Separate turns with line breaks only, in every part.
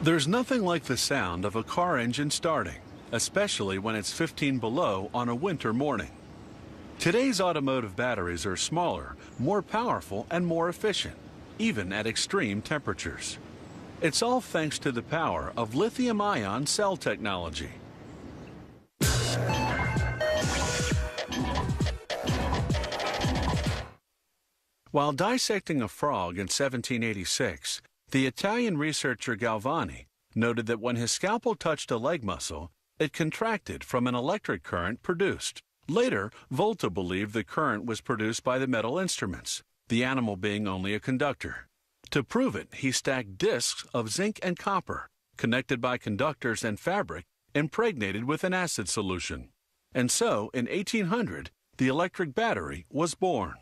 There's nothing like the sound of a car engine starting, especially when it's 15 below on a winter morning. Today's automotive batteries are smaller, more powerful, and more efficient, even at extreme temperatures. It's all thanks to the power of lithium-ion cell technology. While dissecting a frog in 1786, the Italian researcher Galvani noted that when his scalpel touched a leg muscle, it contracted from an electric current produced. Later, Volta believed the current was produced by the metal instruments, the animal being only a conductor. To prove it, he stacked discs of zinc and copper, connected by conductors and fabric, impregnated with an acid solution. And so, in 1800, the electric battery was born.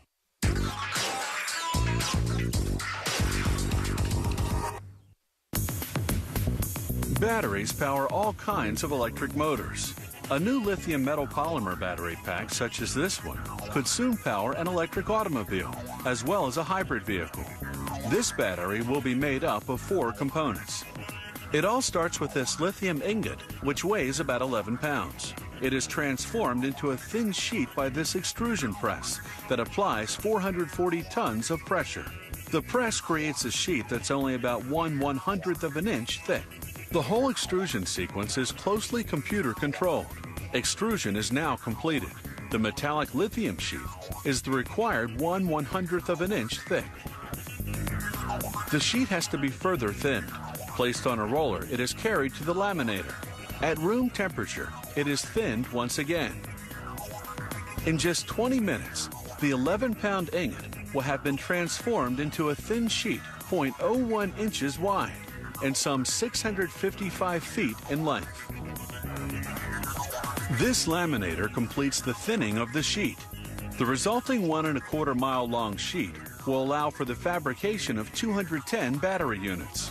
Batteries power all kinds of electric motors. A new lithium metal polymer battery pack such as this one could soon power an electric automobile, as well as a hybrid vehicle. This battery will be made up of 4 components. It all starts with this lithium ingot, which weighs about 11 pounds. It is transformed into a thin sheet by this extrusion press that applies 440 tons of pressure. The press creates a sheet that's only about 1/100th of an inch thick. The whole extrusion sequence is closely computer controlled. Extrusion is now completed. The metallic lithium sheet is the required 1/100th of an inch thick. The sheet has to be further thinned. Placed on a roller, it is carried to the laminator. At room temperature, it is thinned once again. In just 20 minutes, the 11-pound ingot will have been transformed into a thin sheet 0.01 inches wide and some 655 feet in length. This laminator completes the thinning of the sheet. The resulting 1¼ mile long sheet will allow for the fabrication of 210 battery units.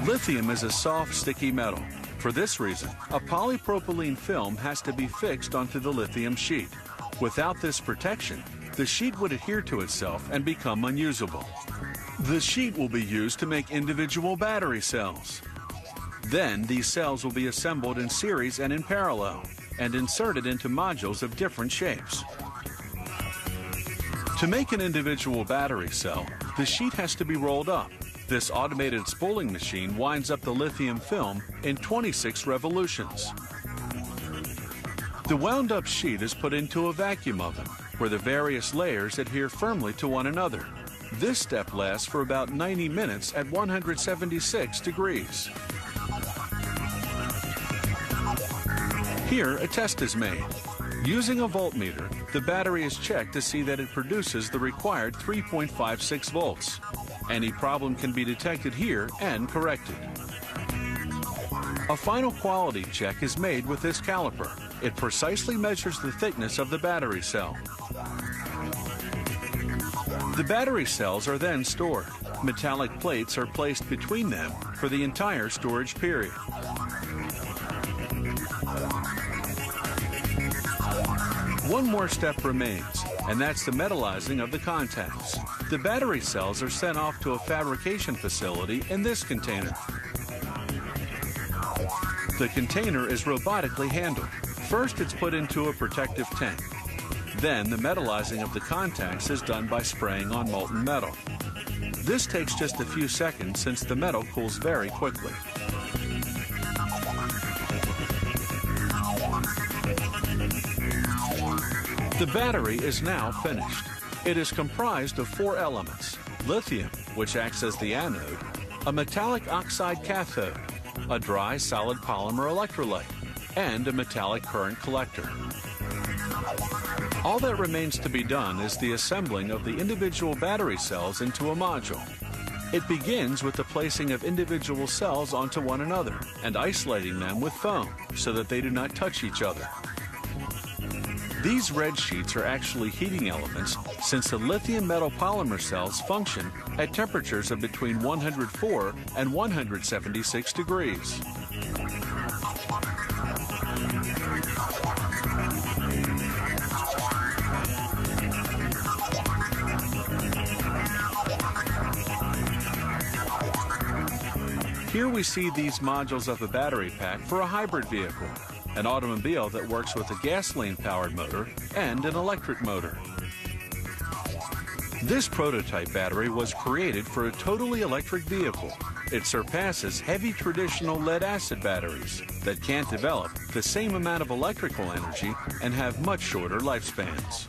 Lithium is a soft, sticky metal. For this reason, a polypropylene film has to be fixed onto the lithium sheet. Without this protection, the sheet would adhere to itself and become unusable. The sheet will be used to make individual battery cells. Then these cells will be assembled in series and in parallel and inserted into modules of different shapes. To make an individual battery cell, the sheet has to be rolled up. This automated spooling machine winds up the lithium film in 26 revolutions. The wound-up sheet is put into a vacuum oven, where the various layers adhere firmly to one another. This step lasts for about 90 minutes at 176 degrees. Here, a test is made. Using a voltmeter, the battery is checked to see that it produces the required 3.56 volts. Any problem can be detected here and corrected. A final quality check is made with this caliper. It precisely measures the thickness of the battery cell. The battery cells are then stored. Metallic plates are placed between them for the entire storage period. One more step remains, and that's the metallizing of the contacts. The battery cells are sent off to a fabrication facility in this container. The container is robotically handled. First, it's put into a protective tank. Then, the metallizing of the contacts is done by spraying on molten metal. This takes just a few seconds since the metal cools very quickly. The battery is now finished. It is comprised of 4 elements: lithium, which acts as the anode, a metallic oxide cathode, a dry solid polymer electrolyte, and a metallic current collector. All that remains to be done is the assembling of the individual battery cells into a module. It begins with the placing of individual cells onto one another and isolating them with foam so that they do not touch each other. These red sheets are actually heating elements, since the lithium metal polymer cells function at temperatures of between 104 and 176 degrees. Here we see these modules of a battery pack for a hybrid vehicle, an automobile that works with a gasoline-powered motor and an electric motor. This prototype battery was created for a totally electric vehicle. It surpasses heavy traditional lead-acid batteries that can't develop the same amount of electrical energy and have much shorter lifespans.